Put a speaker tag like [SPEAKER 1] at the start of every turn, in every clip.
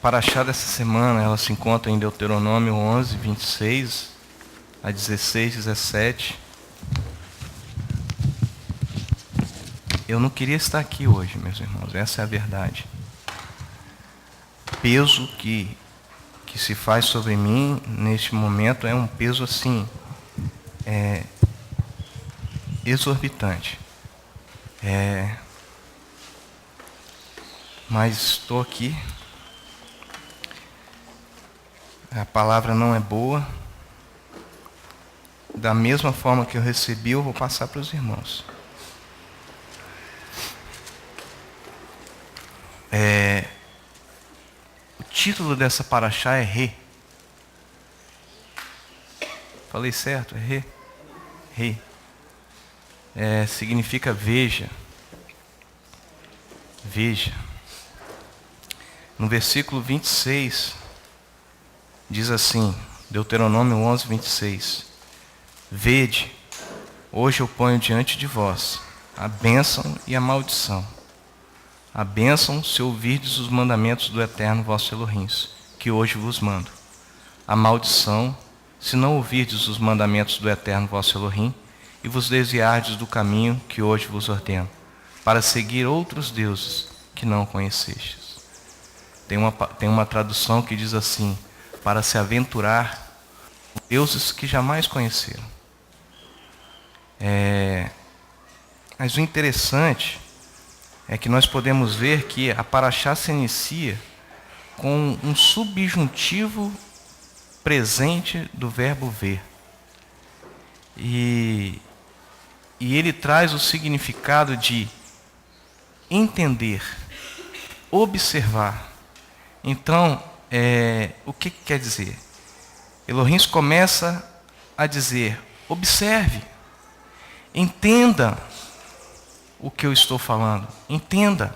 [SPEAKER 1] paraxá dessa semana, ela se encontra em Deuteronômio 11, 26 a 16, 17. Eu não queria estar aqui hoje, meus irmãos, essa é a verdade. O peso que se faz sobre mim neste momento é um peso assim, exorbitante. Mas estou aqui. A palavra não é boa. Da mesma forma que eu recebi, eu vou passar para os irmãos. O título dessa paraxá é Rê. Falei certo? É Rê? Rê. Significa veja. Veja. No versículo 26, diz assim, Deuteronômio 11, 26. Vede, hoje eu ponho diante de vós a bênção e a maldição. A bênção, se ouvirdes os mandamentos do Eterno vosso Elohim, que hoje vos mando. A maldição, se não ouvirdes os mandamentos do Eterno vosso Elohim, e vos desviardes do caminho que hoje vos ordeno, para seguir outros deuses que não conhecestes. Tem uma tradução que diz assim, para se aventurar com deuses que jamais conheceram. Mas o interessante é que nós podemos ver que a paraxá se inicia com um subjuntivo presente do verbo ver. E ele traz o significado de entender, observar. Então, o que quer dizer? Elohim começa a dizer, observe, entenda o que eu estou falando, entenda.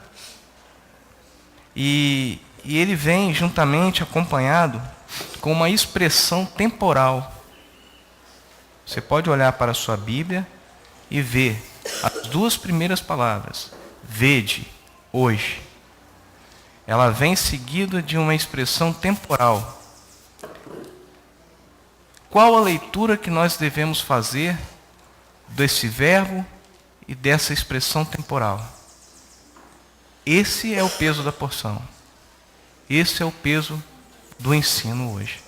[SPEAKER 1] E ele vem juntamente acompanhado com uma expressão temporal. Você pode olhar para a sua Bíblia e ver as duas primeiras palavras, vede, hoje. Ela vem seguida de uma expressão temporal. Qual a leitura que nós devemos fazer desse verbo e dessa expressão temporal? Esse é o peso da porção. Esse é o peso do ensino hoje.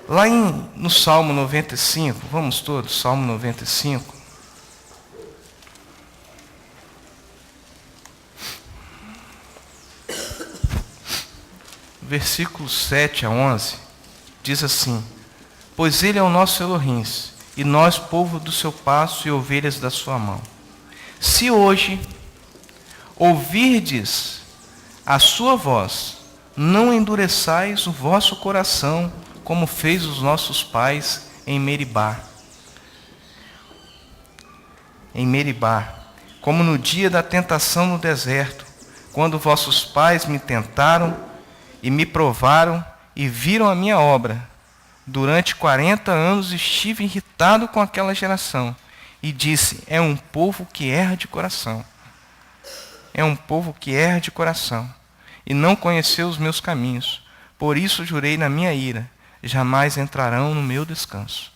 [SPEAKER 1] Lá no Salmo 95, vamos todos, Salmo 95. Versículos 7 a 11, diz assim, pois ele é o nosso Elohim, e nós, povo do seu pasto e ovelhas da sua mão. Se hoje ouvirdes a sua voz, não endureçais o vosso coração, como fez os nossos pais em Meribá. Em Meribá, como no dia da tentação no deserto, quando vossos pais me tentaram e me provaram e viram a minha obra. Durante 40 anos estive irritado com aquela geração e disse, é um povo que erra de coração. É um povo que erra de coração e não conheceu os meus caminhos. Por isso jurei na minha ira, jamais entrarão no meu descanso.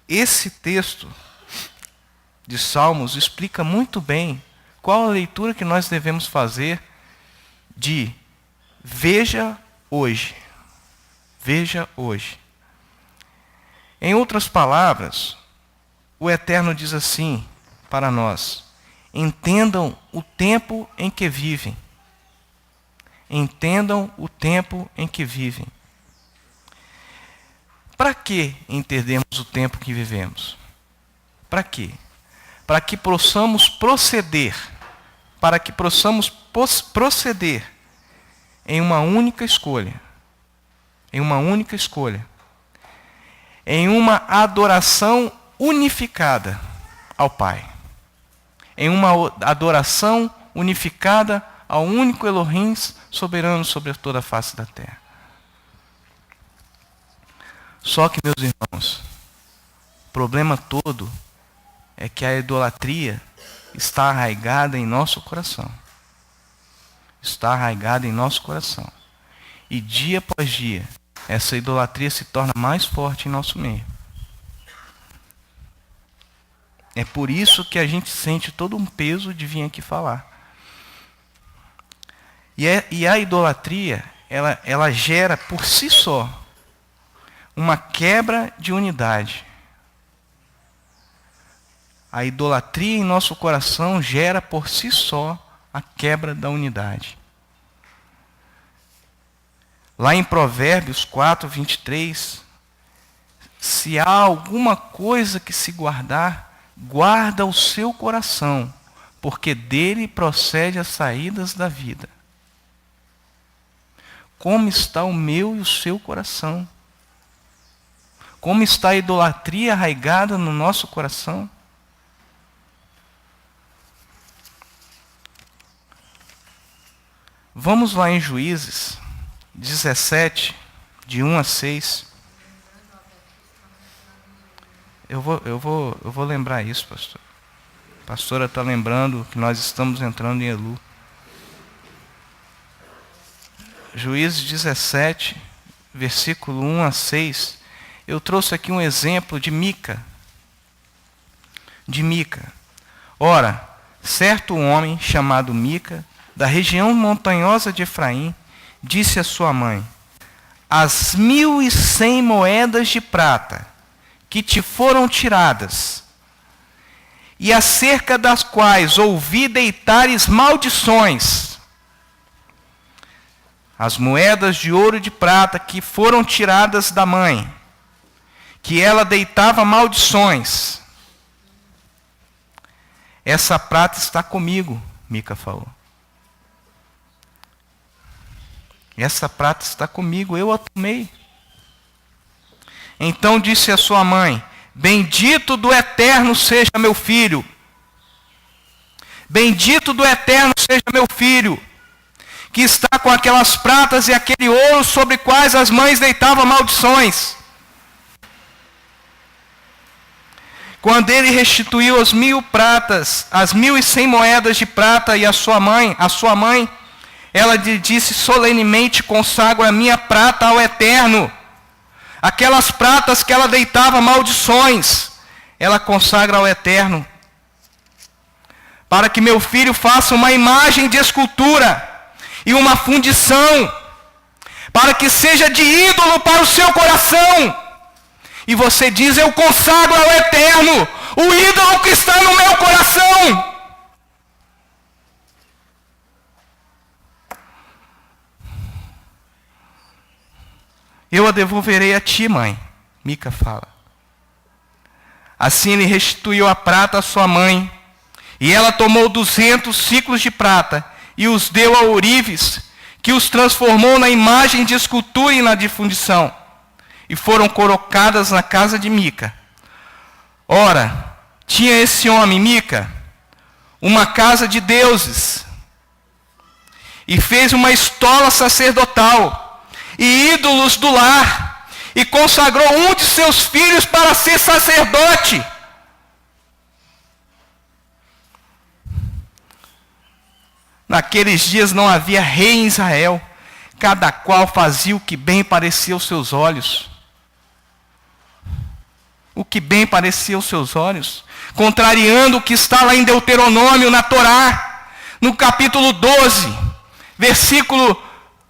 [SPEAKER 1] Esse texto de Salmos explica muito bem qual a leitura que nós devemos fazer de veja hoje. Veja hoje. Em outras palavras, o Eterno diz assim para nós, entendam o tempo em que vivem. Entendam o tempo em que vivem. Para que entendemos o tempo que vivemos? Para quê? Para que possamos proceder. Para que possamos proceder em uma única escolha. Em uma única escolha. Em uma adoração unificada ao Pai. Em uma adoração unificada ao único Elohim soberano sobre toda a face da terra. Só que, meus irmãos, o problema todo é que a idolatria está arraigada em nosso coração. Está arraigada em nosso coração. E dia após dia, essa idolatria se torna mais forte em nosso meio. É por isso que a gente sente todo um peso de vir aqui falar. E a idolatria, ela gera por si só uma quebra de unidade. A idolatria em nosso coração gera por si só a quebra da unidade. Lá em Provérbios 4, 23, se há alguma coisa que se guardar, guarda o seu coração, porque dele procede as saídas da vida. Como está o meu e o seu coração? Como está a idolatria arraigada no nosso coração? Vamos lá em Juízes 17, de 1 a 6. Eu vou lembrar isso, pastor. A pastora está lembrando que nós estamos entrando em Elu. Juízes 17, versículo 1 a 6. Eu trouxe aqui um exemplo de Mica. Ora, certo homem chamado Mica, da região montanhosa de Efraim, disse a sua mãe: as 1.100 moedas de prata que te foram tiradas, e acerca das quais ouvi deitares maldições, as moedas de ouro e de prata que foram tiradas da mãe, que ela deitava maldições, essa prata está comigo, Mica falou. Essa prata está comigo, eu a tomei. Então disse a sua mãe: bendito do Eterno seja meu filho. Bendito do Eterno seja meu filho, que está com aquelas pratas e aquele ouro sobre quais as mães deitavam maldições. Quando ele restituiu as 1.000 pratas, as 1.100 moedas de prata e a sua mãe, ela lhe disse solenemente: consagro a minha prata ao Eterno. Aquelas pratas que ela deitava maldições, ela consagra ao Eterno. Para que meu filho faça uma imagem de escultura e uma fundição, para que seja de ídolo para o seu coração. E você diz: eu consagro ao Eterno o ídolo que está no meu coração. Eu a devolverei a ti, mãe, Mica fala. Assim ele restituiu a prata à sua mãe, e ela tomou 200 ciclos de prata e os deu a ourives, que os transformou na imagem de escultura e na de fundição, e foram colocadas na casa de Mica. Ora, tinha esse homem, Mica, uma casa de deuses, e fez uma estola sacerdotal e ídolos do lar, e consagrou um de seus filhos para ser sacerdote. Naqueles dias não havia rei em Israel, cada qual fazia o que bem parecia aos seus olhos. O que bem parecia aos seus olhos, contrariando o que está lá em Deuteronômio, na Torá, no capítulo 12, versículo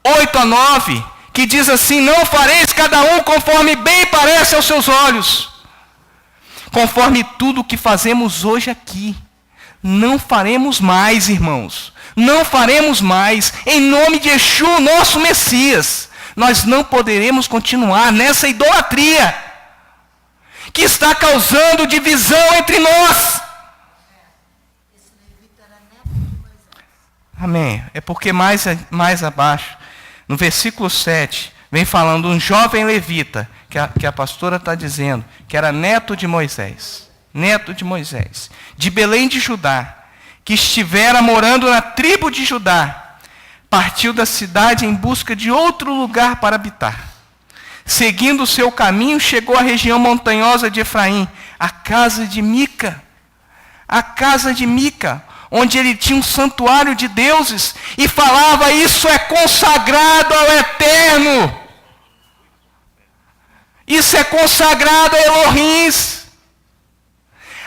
[SPEAKER 1] 8 a 9, que diz assim: não fareis cada um conforme bem parece aos seus olhos. Conforme tudo o que fazemos hoje aqui, não faremos mais, irmãos. Não faremos mais, em nome de Yeshua, nosso Messias. Nós não poderemos continuar nessa idolatria que está causando divisão entre nós. Amém. É porque mais abaixo, no versículo 7, vem falando um jovem levita, que a pastora está dizendo, que era neto de Moisés, de Belém de Judá, que estivera morando na tribo de Judá, partiu da cidade em busca de outro lugar para habitar. Seguindo o seu caminho, chegou à região montanhosa de Efraim, à casa de Mica, a casa de Mica, onde ele tinha um santuário de deuses, e falava: isso é consagrado ao Eterno. Isso é consagrado a Elohim.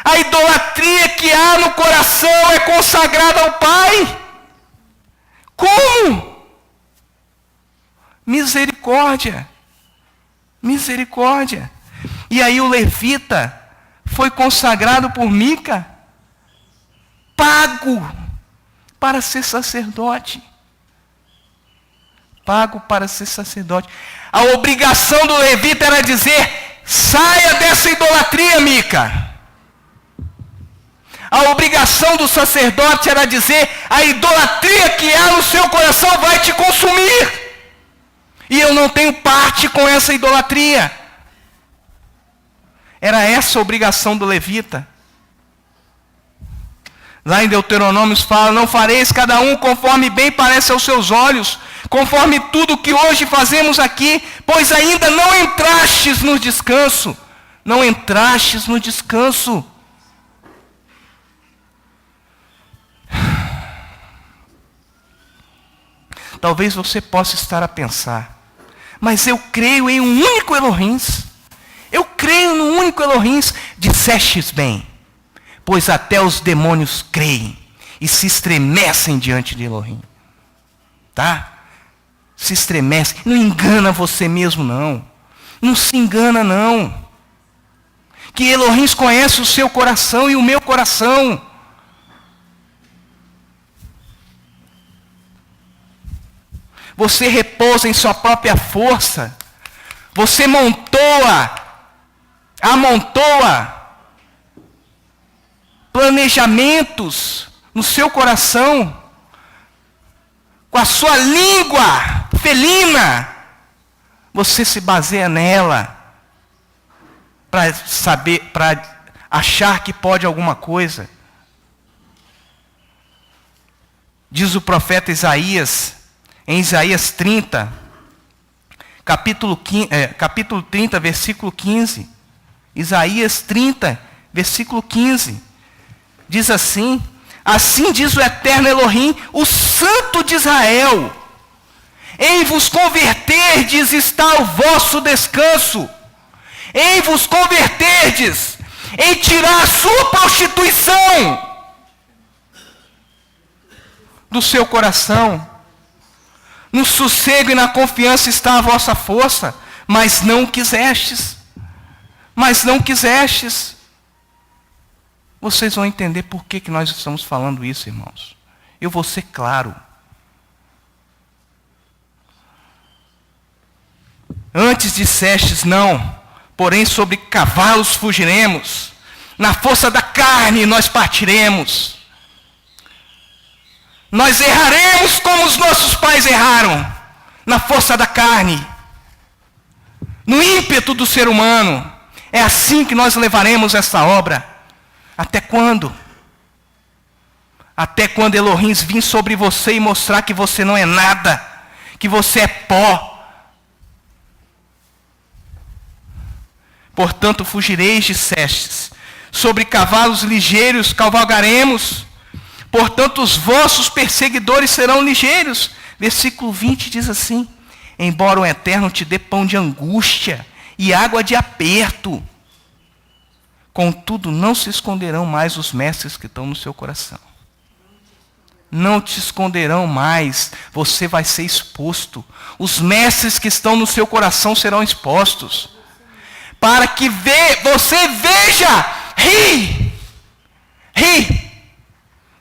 [SPEAKER 1] A idolatria que há no coração é consagrada ao Pai. Como? Misericórdia. Misericórdia. E aí o levita foi consagrado por Mica, pago para ser sacerdote. Pago para ser sacerdote. A obrigação do levita era dizer: saia dessa idolatria, Mica. A obrigação do sacerdote era dizer: a idolatria que há no seu coração vai te consumir. E eu não tenho parte com essa idolatria. Era essa a obrigação do levita. Lá em Deuteronômio fala: não fareis cada um conforme bem parece aos seus olhos, conforme tudo que hoje fazemos aqui, pois ainda não entrastes no descanso. Não entrastes no descanso. Talvez você possa estar a pensar: mas eu creio em um único Elohim. Eu creio no único Elohim. Dissestes bem, pois até os demônios creem e se estremecem diante de Elohim. Tá? Se estremecem. Não engana você mesmo, não. Não se engana, não. Que Elohim conhece o seu coração e o meu coração. Você repousa em sua própria força. Você amontoa planejamentos no seu coração, com a sua língua felina. Você se baseia nela para achar que pode alguma coisa. Diz o profeta Isaías, em Isaías 30, capítulo 30, versículo 15. Isaías 30, versículo 15. Diz assim: assim diz o Eterno Elohim, o Santo de Israel: em vos converterdes está o vosso descanso. Em vos converterdes, em tirar a sua prostituição do seu coração. No sossego e na confiança está a vossa força, mas não quisestes. Mas não quisestes. Vocês vão entender por que nós estamos falando isso, irmãos. Eu vou ser claro. Antes dissestes: não, porém sobre cavalos fugiremos, na força da carne nós partiremos. Nós erraremos como os nossos pais erraram, na força da carne, no ímpeto do ser humano. É assim que nós levaremos essa obra. Até quando? Até quando Elohim vir sobre você e mostrar que você não é nada, que você é pó. Portanto, fugireis, dissestes, sobre cavalos ligeiros cavalgaremos. Portanto, os vossos perseguidores serão ligeiros. Versículo 20 diz assim: embora o Eterno te dê pão de angústia e água de aperto, contudo não se esconderão mais os mestres que estão no seu coração. Não te esconderão mais, você vai ser exposto. Os mestres que estão no seu coração serão expostos. Para que você veja, ri.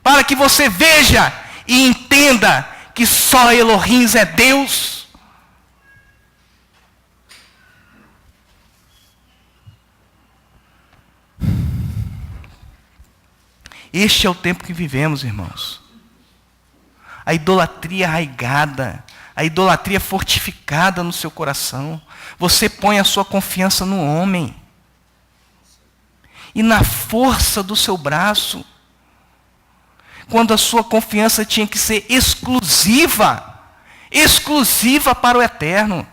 [SPEAKER 1] Para que você veja e entenda que só Elohim é Deus. Este é o tempo que vivemos, irmãos. A idolatria arraigada, a idolatria fortificada no seu coração. Você põe a sua confiança no homem e na força do seu braço, quando a sua confiança tinha que ser exclusiva para o Eterno.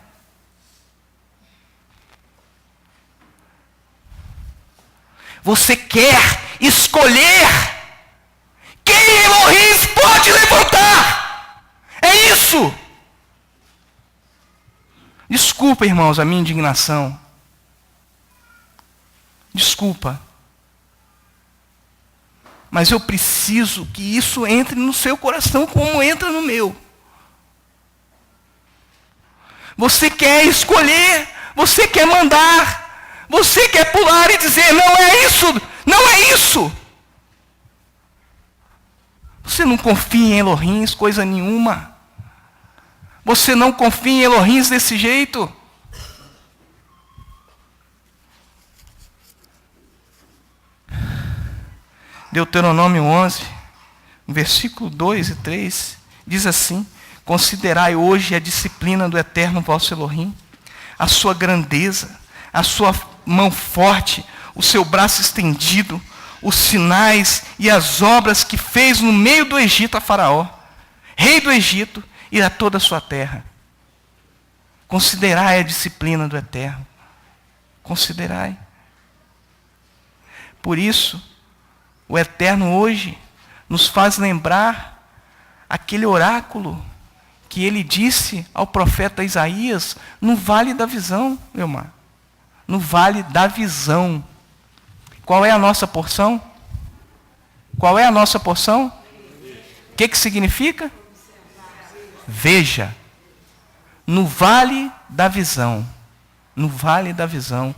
[SPEAKER 1] Você quer escolher quem Elohim pode levantar. É isso. Desculpa, irmãos, a minha indignação. Desculpa. Mas eu preciso que isso entre no seu coração como entra no meu. Você quer escolher, você quer mandar, você quer pular e dizer, não é isso, não é isso. Você não confia em Elohim, coisa nenhuma. Você não confia em Elohim desse jeito. Deuteronômio 11, versículo 2 e 3, diz assim: considerai hoje a disciplina do eterno vosso Elohim, a sua grandeza, a sua mão forte, o seu braço estendido, os sinais e as obras que fez no meio do Egito a Faraó, rei do Egito, e a toda a sua terra. Considerai a disciplina do eterno. Considerai. Por isso, o eterno hoje nos faz lembrar aquele oráculo que ele disse ao profeta Isaías no vale da visão, Leomar. No vale da visão. Qual é a nossa porção? Qual é a nossa porção? O que significa? Veja. No vale da visão. No vale da visão.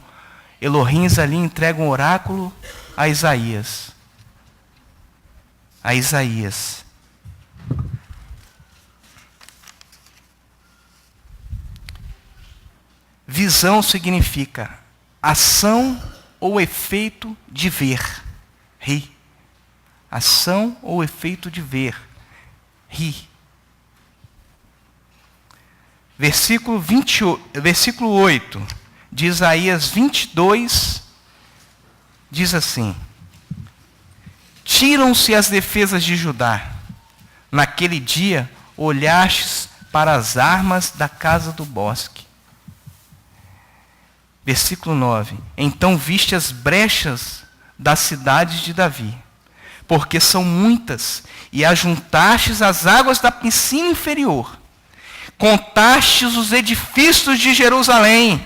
[SPEAKER 1] Elohim ali entrega um oráculo a Isaías. A Isaías. Visão significa ação ou efeito de ver. Ri. Ação ou efeito de ver. Ri. Versículo 8 de Isaías 22 diz assim: tiram-se as defesas de Judá. Naquele dia olhastes para as armas da casa do bosque. Versículo 9. Então viste as brechas das cidades de Davi, porque são muitas, e ajuntastes as águas da piscina inferior. Contastes os edifícios de Jerusalém,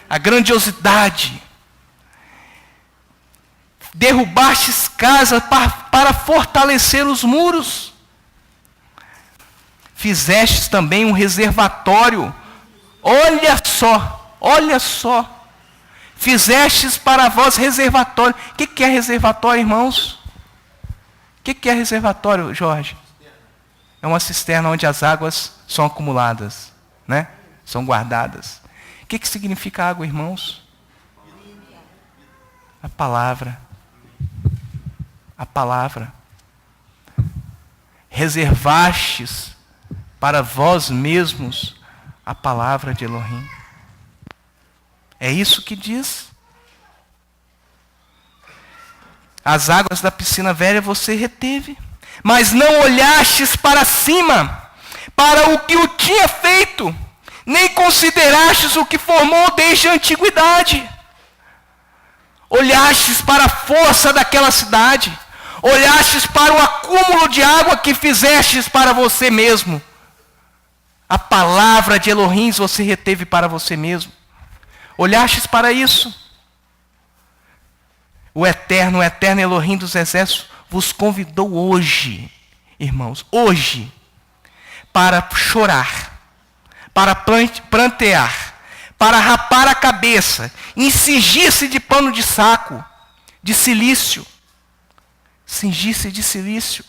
[SPEAKER 1] a grandiosidade. Derrubastes casas para fortalecer os muros. Fizestes também um reservatório. Olha só. Fizestes para vós reservatório. O que é reservatório, irmãos? O que é reservatório, Jorge? É uma cisterna onde as águas são acumuladas, né? São guardadas. O que significa água, irmãos? A palavra. A palavra. Reservastes para vós mesmos a palavra de Elohim. É isso que diz. As águas da piscina velha você reteve, mas não olhastes para cima, para o que o tinha feito, nem considerastes o que formou desde a antiguidade. Olhastes para a força daquela cidade, olhastes para o acúmulo de água que fizestes para você mesmo. A palavra de Elohim você reteve para você mesmo. Olhastes para isso. O eterno Elohim dos exércitos vos convidou hoje, irmãos, hoje, para chorar, para prantear, para rapar a cabeça, cingir-se de pano de saco, de silício. Cingir-se de silício.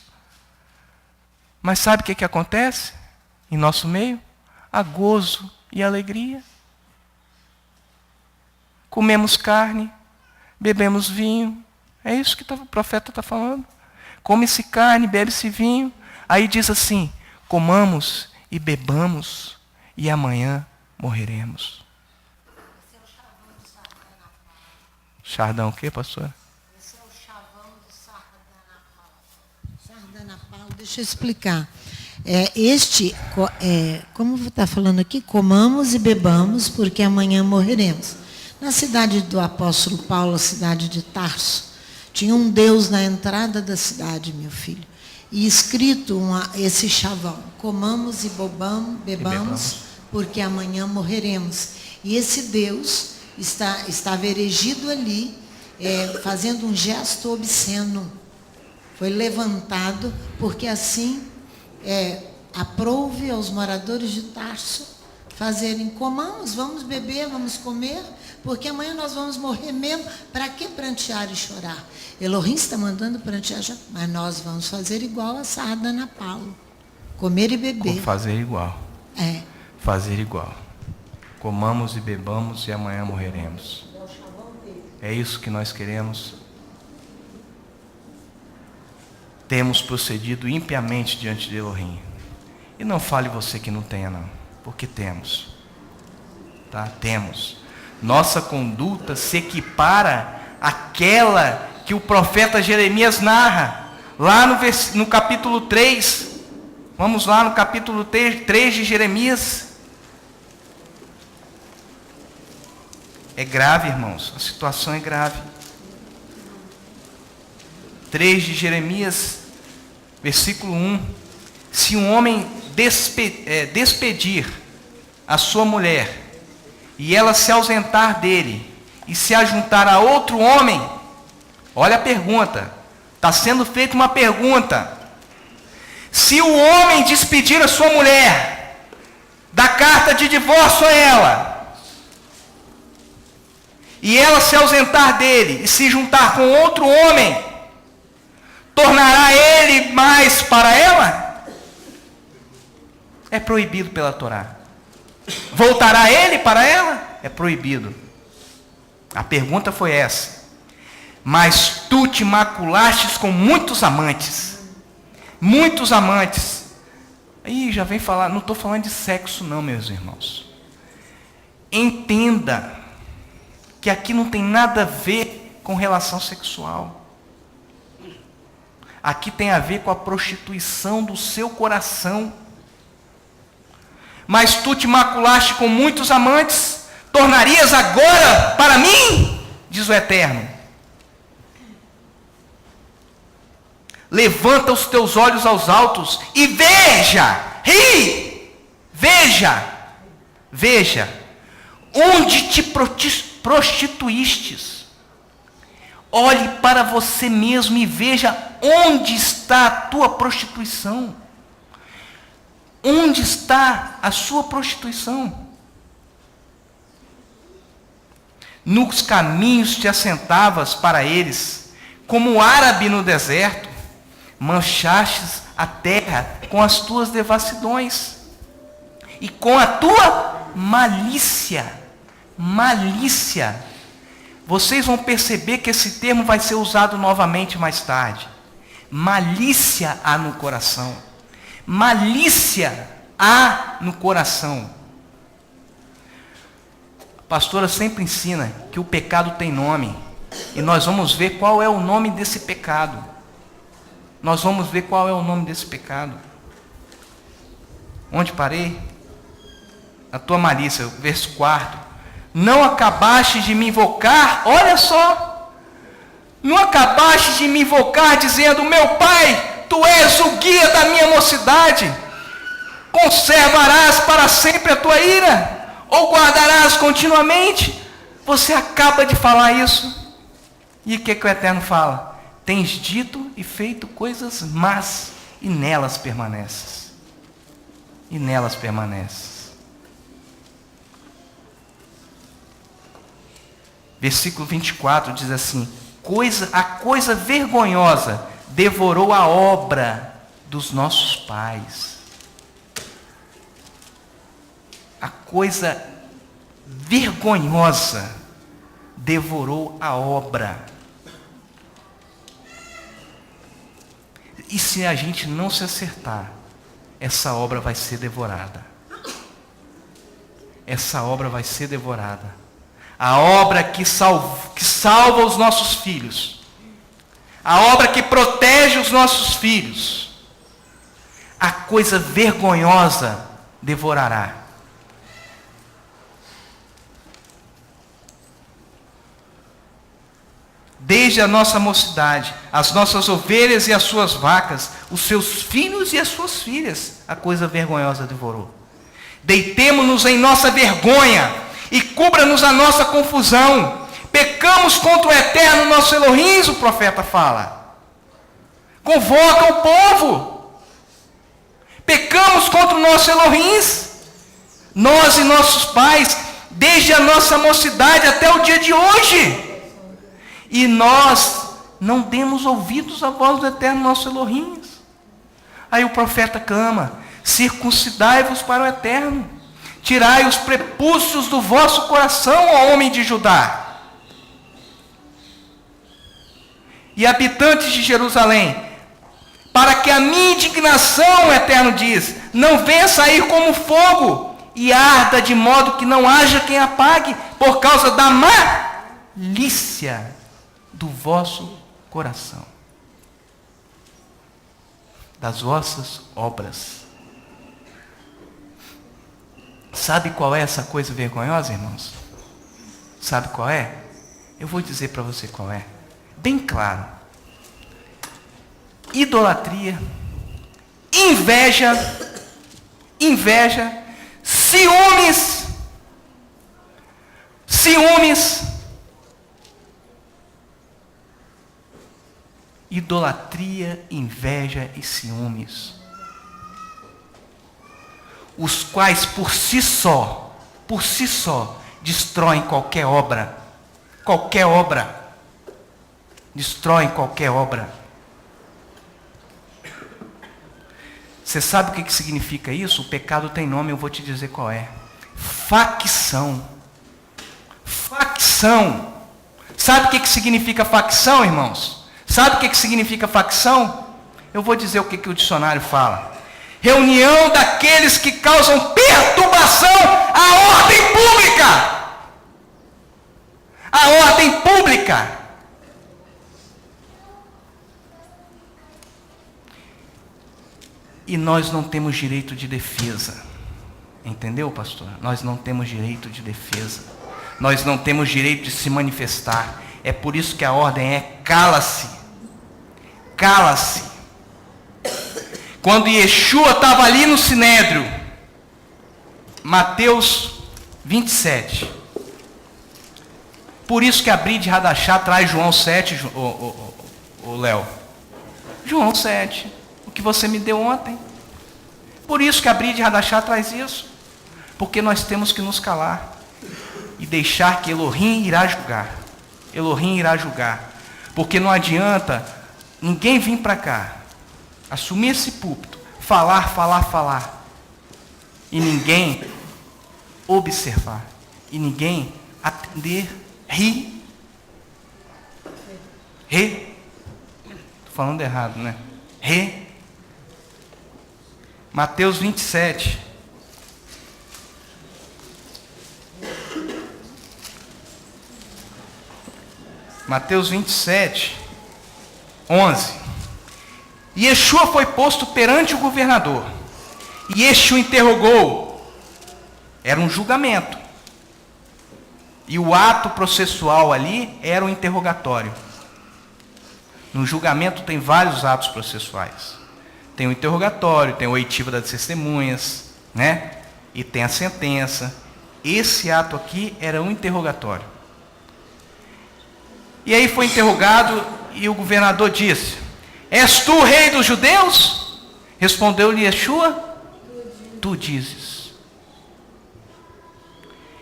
[SPEAKER 1] Mas sabe o que acontece em nosso meio? Há gozo e alegria. Comemos carne, bebemos vinho. É isso que o profeta está falando. Come-se carne, bebe-se vinho. Aí diz assim: comamos e bebamos, e amanhã morreremos.
[SPEAKER 2] Esse é o chavão do Sardanapau.
[SPEAKER 1] Chardão o quê, pastora?
[SPEAKER 2] Esse é o chavão do Sardanapau. Deixa eu explicar. Como está falando aqui, comamos e bebamos, porque amanhã morreremos. Na cidade do apóstolo Paulo, a cidade de Tarso, tinha um Deus na entrada da cidade, meu filho. E escrito esse chavão: comamos e bebamos, porque amanhã morreremos. E esse Deus estava erigido ali, fazendo um gesto obsceno. Foi levantado, porque assim aprouve aos moradores de Tarso fazerem: comamos, vamos beber, vamos comer, porque amanhã nós vamos morrer mesmo. Para que prantear e chorar? Elohim está mandando prantear, mas nós vamos fazer igual a Sarda Ana Paulo: comer e beber.
[SPEAKER 1] Fazer igual. Fazer igual. Comamos e bebamos e amanhã morreremos. É isso que nós queremos. Temos procedido impiamente diante de Elohim. E não fale você que não tenha, não. Porque temos. Tá? Temos. Nossa conduta se equipara àquela que o profeta Jeremias narra. Lá no capítulo 3. Vamos lá no capítulo 3 de Jeremias. É grave, irmãos. A situação é grave. 3 de Jeremias, versículo 1. Se um homem despedir a sua mulher, e ela se ausentar dele, e se ajuntar a outro homem, olha a pergunta, está sendo feita uma pergunta. Se o homem despedir a sua mulher, dá carta de divórcio a ela, e ela se ausentar dele, e se juntar com outro homem, tornará ele mais para ela? É proibido pela Torá. Voltará ele para ela? É proibido. A pergunta foi essa. Mas tu te maculastes com muitos amantes. Muitos amantes. Aí já vem falar, não estou falando de sexo não, meus irmãos. Entenda que aqui não tem nada a ver com relação sexual. Aqui tem a ver com a prostituição do seu coração. Mas tu te maculaste com muitos amantes, tornarias agora para mim? Diz o Eterno. Levanta os teus olhos aos altos e veja, veja, onde te prostituístes. Olhe para você mesmo e veja onde está a tua prostituição. Onde está a sua prostituição? Nos caminhos te assentavas para eles, como árabe no deserto, manchastes a terra com as tuas devassidões, e com a tua malícia. Vocês vão perceber que esse termo vai ser usado novamente mais tarde. Malícia há no coração. Malícia há no coração. A pastora sempre ensina que o pecado tem nome. E nós vamos ver qual é o nome desse pecado. Onde parei? A tua malícia, verso 4. Não acabaste de me invocar, olha só. Não acabaste de me invocar dizendo: meu pai, tu és o guia da minha mocidade. Conservarás para sempre a tua ira? Ou guardarás continuamente? Você acaba de falar isso. E o que o Eterno fala? Tens dito e feito coisas más, e nelas permaneces. Versículo 24 diz assim: a coisa vergonhosa devorou a obra dos nossos pais. A coisa vergonhosa devorou a obra. E se a gente não se acertar, essa obra vai ser devorada. A obra que salva os nossos filhos. A obra que protege os nossos filhos. A coisa vergonhosa devorará. desde a nossa mocidade, as nossas ovelhas e as suas vacas, os seus filhos e as suas filhas, a coisa vergonhosa devorou. Deitemo-nos em nossa vergonha e cubra-nos a nossa confusão. Pecamos contra o eterno nosso Elohim, o profeta fala. Convoca o povo. Pecamos contra o nosso Elohim, nós e nossos pais, desde a nossa mocidade até o dia de hoje. E nós não demos ouvidos à voz do eterno nosso Elohim. Aí o profeta clama: circuncidai-vos para o eterno, tirai os prepúcios do vosso coração, ó homem de Judá. E habitantes de Jerusalém, para que a minha indignação, o eterno diz, não venha sair como fogo, e arda de modo que não haja quem apague, por causa da malícia do vosso coração, das vossas obras. Sabe qual é essa coisa vergonhosa, irmãos? Sabe qual é? Eu vou dizer para você qual é. Bem claro. Idolatria, inveja, ciúmes, idolatria, inveja e ciúmes, os quais por si só, destroem qualquer obra, destroem qualquer obra. Você sabe o que significa isso? O pecado tem nome, eu vou te dizer qual é. Facção. Sabe o que significa facção, irmãos? Sabe o que significa facção? Eu vou dizer o que o dicionário fala. Reunião daqueles que causam perturbação à ordem pública. A ordem pública. E nós não temos direito de defesa. Entendeu, pastor? Nós não temos direito de defesa. Nós não temos direito de se manifestar. É por isso que a ordem é cala-se. Cala-se. Quando Yeshua estava ali no Sinédrio, Mateus 27. Por isso que a Brit Hadachá traz João 7, o Léo. João 7. O que você me deu ontem. Por isso que a Brit Hadachá traz isso. Porque nós temos que nos calar. E deixar que Elohim irá julgar. Elohim irá julgar. Porque não adianta ninguém vir para cá, assumir esse púlpito, falar. E ninguém observar. E ninguém atender, rir. Estou falando errado, né? Mateus 27. Mateus 27, 11. E Yeshua foi posto perante o governador. E este o interrogou. Era um julgamento. E o ato processual ali era o interrogatório. No julgamento tem vários atos processuais. Tem o interrogatório, tem a oitiva das testemunhas, né? E tem a sentença. Esse ato aqui era um interrogatório. E aí foi interrogado e o governador disse: és tu o rei dos judeus? Respondeu-lhe Yeshua: tu dizes.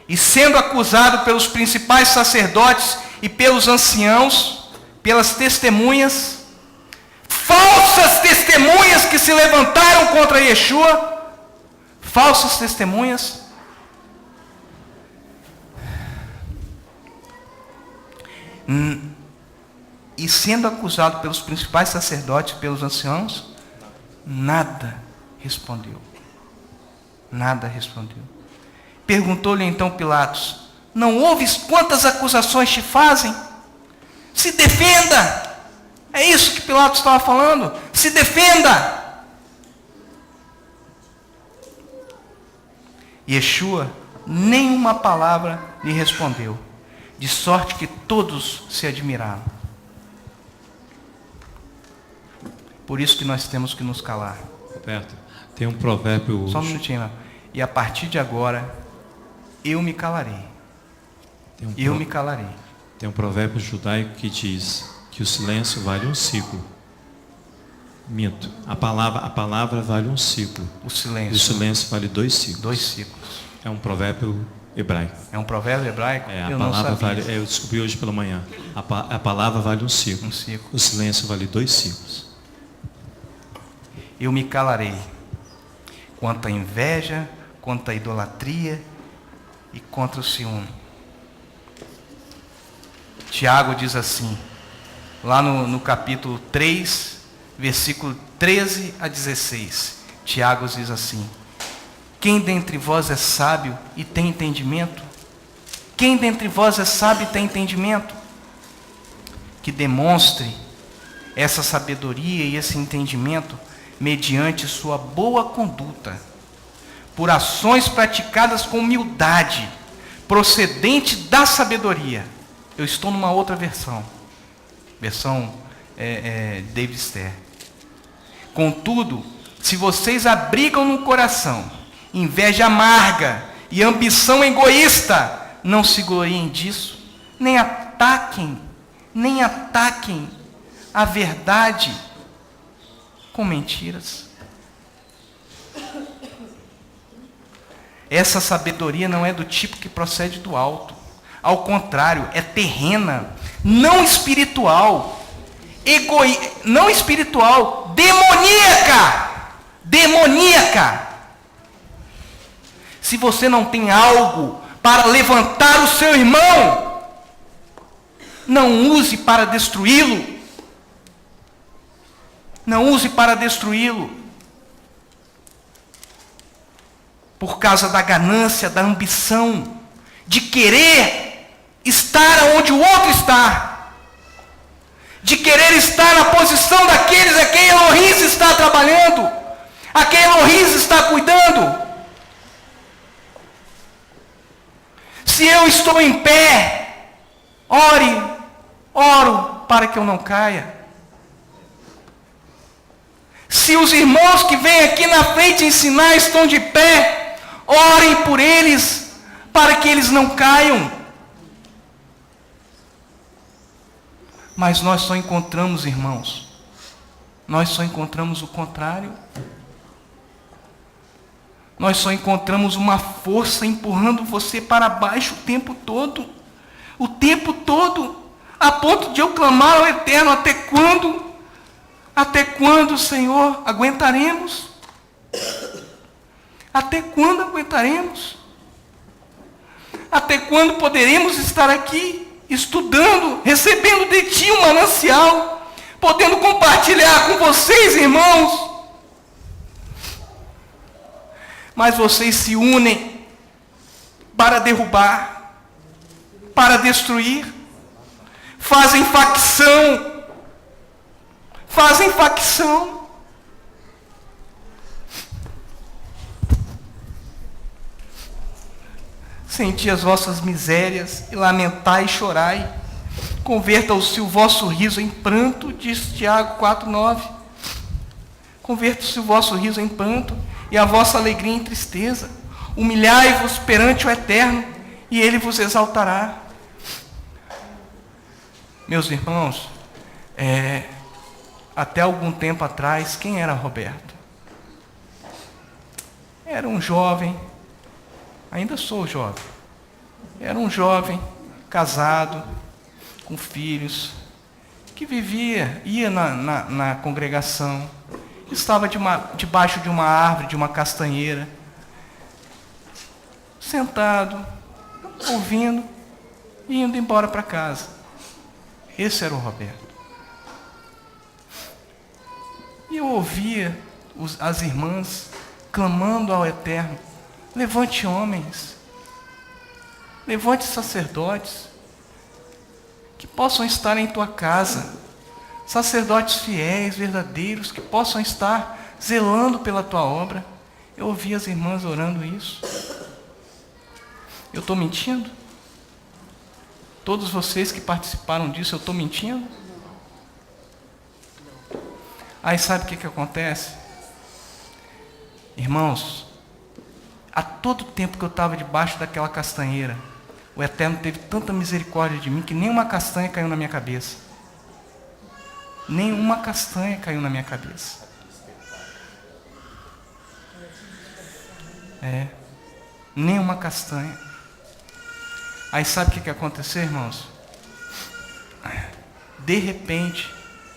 [SPEAKER 1] E sendo acusado pelos principais sacerdotes e pelos anciãos, pelas testemunhas, falsas testemunhas que se levantaram contra Yeshua, falsas testemunhas, e sendo acusado pelos principais sacerdotes e pelos anciãos, nada respondeu. Perguntou-lhe então Pilatos: não ouves quantas acusações te fazem? Se defenda! É isso que Pilatos estava falando. Se defenda! Yeshua nenhuma palavra lhe respondeu, de sorte que todos se admiraram. Por isso que nós temos que nos calar.
[SPEAKER 3] Roberto, tem um provérbio...
[SPEAKER 1] Só um minutinho. E a partir de agora, eu me calarei. Eu me calarei.
[SPEAKER 3] Tem um provérbio judaico que diz que o silêncio vale um ciclo. Minto. A palavra vale um ciclo.
[SPEAKER 1] O silêncio.
[SPEAKER 3] E o silêncio vale 2 ciclos.
[SPEAKER 1] 2 ciclos.
[SPEAKER 3] É um provérbio hebraico.
[SPEAKER 1] É um provérbio hebraico?
[SPEAKER 3] É, a
[SPEAKER 1] eu
[SPEAKER 3] palavra
[SPEAKER 1] não sabia.
[SPEAKER 3] vale. Eu descobri hoje pela manhã. A palavra vale um ciclo.
[SPEAKER 1] Um ciclo.
[SPEAKER 3] O silêncio vale 2 ciclos.
[SPEAKER 1] Eu me calarei quanto à inveja, quanto à idolatria e contra o ciúme. Tiago diz assim, lá no capítulo 3, versículo 13 a 16. Tiago diz assim: quem dentre vós é sábio e tem entendimento? Quem dentre vós é sábio e tem entendimento? Que demonstre essa sabedoria e esse entendimento mediante sua boa conduta, por ações praticadas com humildade, procedente da sabedoria. Eu estou numa outra versão David Ster. Contudo, se vocês abrigam no coração inveja amarga e ambição egoísta, não se gloriem disso, nem ataquem a verdade com mentiras. Essa sabedoria não é do tipo que procede do alto. Ao contrário, é terrena, não espiritual, demoníaca. Se você não tem algo para levantar o seu irmão, não use para destruí-lo. Não use para destruí-lo. Por causa da ganância, da ambição, de querer estar onde o outro está, de querer estar na posição daqueles a quem Elohim está trabalhando, a quem Elohim está cuidando. Se eu estou em pé, oro para que eu não caia. Se os irmãos que vêm aqui na frente ensinar estão de pé, orem por eles, para que eles não caiam. Mas nós só encontramos, irmãos, nós só encontramos o contrário. Nós só encontramos uma força empurrando você para baixo o tempo todo, a ponto de eu clamar ao Eterno: até quando, Senhor, aguentaremos? Até quando aguentaremos? Até quando poderemos estar aqui, estudando, recebendo de Ti um manancial, podendo compartilhar com vocês, irmãos? Mas vocês se unem para derrubar, para destruir, fazem facção. Senti as vossas misérias e lamentai e chorai. Converta-se o vosso riso em pranto, diz Tiago 4:9. Converta-se o vosso riso em pranto e a vossa alegria em tristeza. Humilhai-vos perante o Eterno e Ele vos exaltará. Meus irmãos, até algum tempo atrás, quem era Roberto? Era um jovem, ainda sou jovem, era um jovem, casado, com filhos, que ia na congregação, estava debaixo de uma árvore, de uma castanheira, sentado, ouvindo, e indo embora para casa. Esse era o Roberto. E eu ouvia as irmãs clamando ao Eterno: levante homens, levante sacerdotes, que possam estar em tua casa, sacerdotes fiéis, verdadeiros, que possam estar zelando pela tua obra. Eu ouvi as irmãs orando isso. Eu estou mentindo? Todos vocês que participaram disso, eu estou mentindo? Aí sabe o que acontece? Irmãos, a todo tempo que eu estava debaixo daquela castanheira, o Eterno teve tanta misericórdia de mim que nenhuma castanha caiu na minha cabeça. Nenhuma castanha caiu na minha cabeça. Nenhuma castanha. Aí sabe o que aconteceu, irmãos? De repente,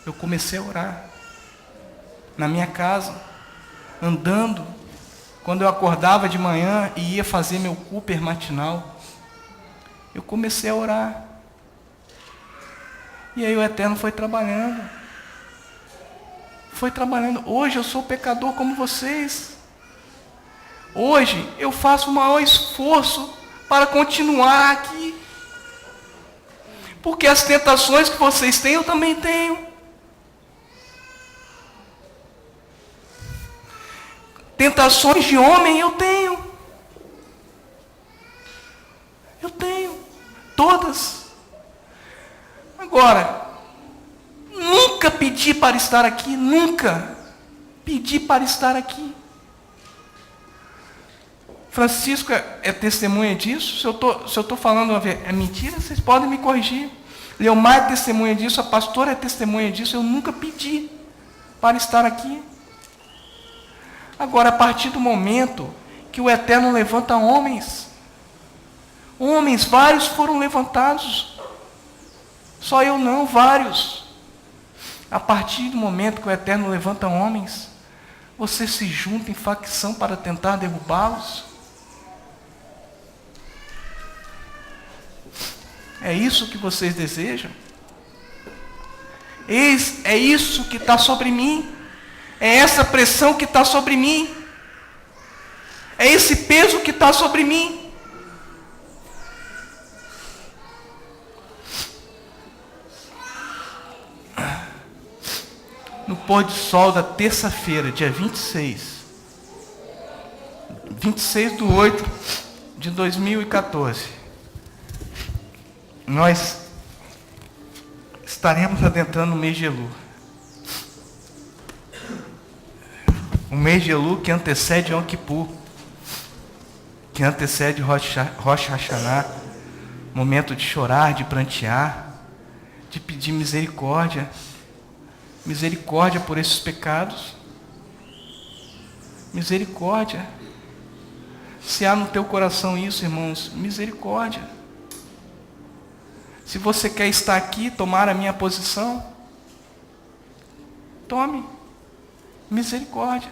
[SPEAKER 1] eu comecei a orar. Na minha casa, andando. Quando eu acordava de manhã e ia fazer meu Cooper matinal, eu comecei a orar. E aí o Eterno foi trabalhando. Foi trabalhando. Hoje eu sou pecador como vocês. Hoje eu faço o maior esforço para continuar aqui. Porque as tentações que vocês têm, eu também tenho. Tentações de homem eu tenho. Eu tenho. Todas. Agora, nunca pedi para estar aqui. Nunca pedi para estar aqui. Francisco é testemunha disso. Se eu estou falando é mentira, vocês podem me corrigir. Leomar é testemunha disso. A pastora é testemunha disso. Eu nunca pedi para estar aqui. Agora, a partir do momento que o Eterno levanta homens, vários foram levantados. Só eu não, vários. A partir do momento que o Eterno levanta homens, você se junta em facção para tentar derrubá-los. É isso que vocês desejam? É isso que está sobre mim? É essa pressão que está sobre mim? É esse peso que está sobre mim? No pôr do sol da terça-feira, dia 26 de 8 de 2014, nós estaremos adentrando o mês de Elul. O mês de Elul que antecede Yom Kippur, que antecede Rosh Hashanah, momento de chorar, de prantear, de pedir misericórdia, misericórdia por esses pecados, misericórdia. Se há no teu coração isso, irmãos, misericórdia. Se você quer estar aqui, tomar a minha posição, tome misericórdia.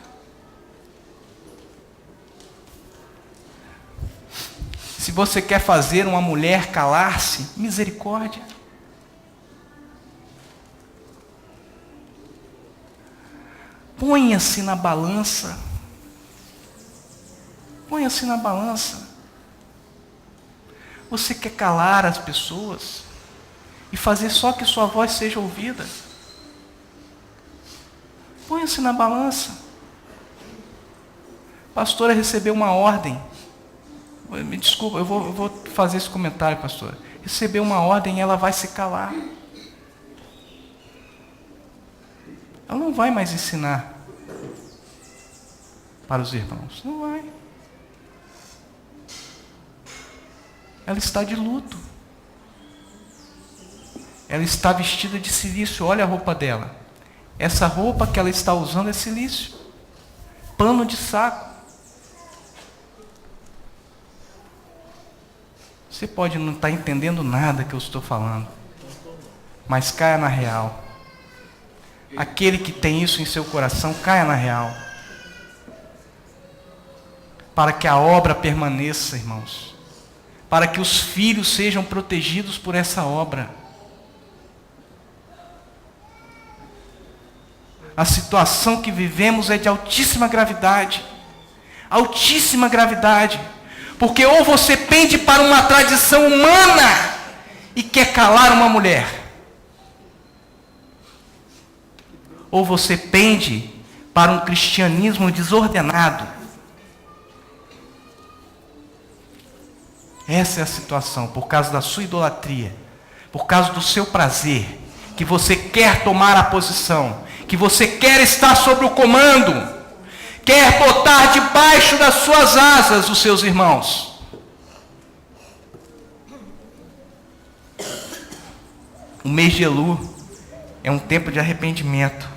[SPEAKER 1] Se você quer fazer uma mulher calar-se, misericórdia. Ponha-se na balança. Ponha-se na balança. Você quer calar as pessoas e fazer só que sua voz seja ouvida? Ponha-se na balança. A pastora recebeu uma ordem. Me desculpa, eu vou fazer esse comentário, pastora. Recebeu uma ordem e ela vai se calar. Ela não vai mais ensinar para os irmãos. Não vai. Ela está de luto. Ela está vestida de cilício. Olha a roupa dela. Essa roupa que ela está usando é cilício. Pano de saco. Você pode não estar entendendo nada que eu estou falando, mas caia na real. Aquele que tem isso em seu coração, caia na real. Para que a obra permaneça, irmãos. Para que os filhos sejam protegidos por essa obra. A situação que vivemos é de altíssima gravidade. Altíssima gravidade. Porque ou você pende para uma tradição humana e quer calar uma mulher, ou você pende para um cristianismo desordenado. Essa é a situação, por causa da sua idolatria, por causa do seu prazer, que você quer tomar a posição, que você quer estar sob o comando, quer botar debaixo das suas asas os seus irmãos. O mês de Elul é um tempo de arrependimento.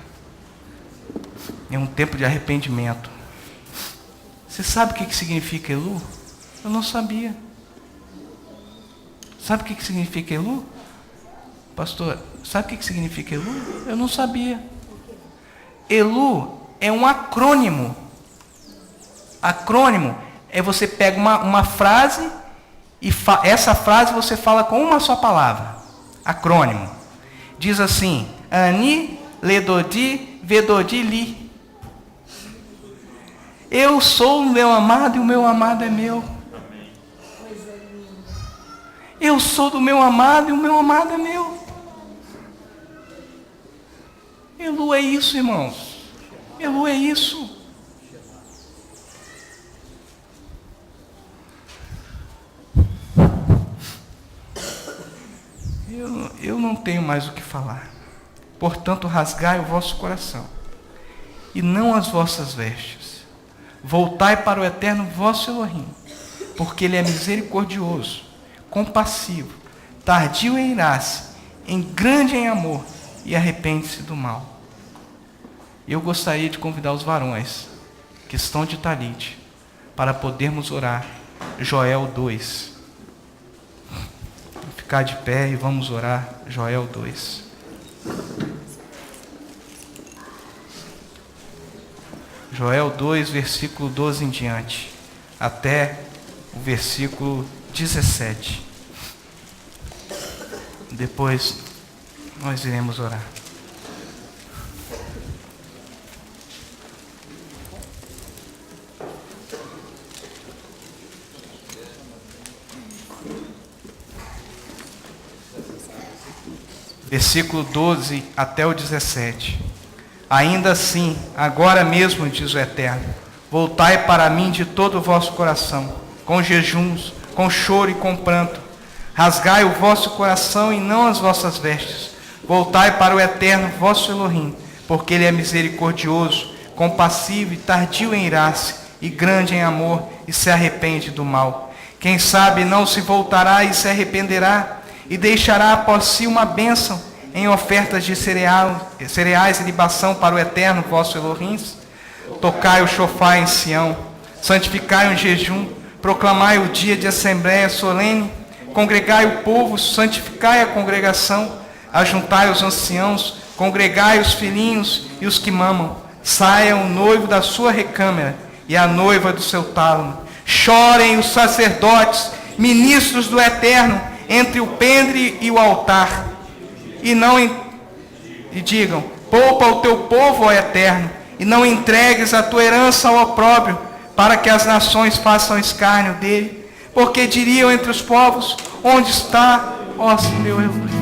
[SPEAKER 1] É um tempo de arrependimento. Você sabe o que significa Elul? Eu não sabia. Sabe o que significa Elul? Pastor, sabe o que significa Elul? Eu não sabia. Elul é um acrônimo. Acrônimo é você pega uma frase e essa frase você fala com uma só palavra. Acrônimo. Diz assim: Ani, Ledodi, Vedodi, Li. Eu sou o meu amado e o meu amado é meu. Eu sou do meu amado e o meu amado é meu. Elul é isso, irmãos. Elul é isso. Eu não tenho mais o que falar. Portanto, rasgai o vosso coração, e não as vossas vestes. Voltai para o eterno vosso Elohim, porque Ele é misericordioso, compassivo, tardio em irar-se, grande em amor, e arrepende-se do mal. Eu gostaria de convidar os varões que estão de talite para podermos orar Joel 2. Vou ficar de pé e vamos orar Joel 2. Joel 2, versículo 12 em diante, até o versículo 17. Depois nós iremos orar. Versículo 12 até o 17. Ainda assim, agora mesmo, diz o Eterno, voltai para mim de todo o vosso coração, com jejuns, com choro e com pranto. Rasgai o vosso coração e não as vossas vestes. Voltai para o Eterno vosso Elohim, porque Ele é misericordioso, compassivo e tardio em irar-se, e grande em amor, e se arrepende do mal. Quem sabe não se voltará e se arrependerá, e deixará após si uma bênção em ofertas de cereais e libação para o Eterno vosso Elohim. Tocai o chofar em Sião, santificai um jejum, proclamai o dia de assembléia solene, congregai o povo, santificai a congregação, ajuntai os anciãos, congregai os filhinhos e os que mamam. Saia o noivo da sua recâmara e a noiva do seu tálamo. Chorem os sacerdotes, ministros do Eterno, entre o pendre e o altar, e digam: poupa o teu povo, ó Eterno, e não entregues a tua herança ao opróbrio, para que as nações façam escárnio dele. Porque diriam entre os povos: onde está, ó meu Elohim?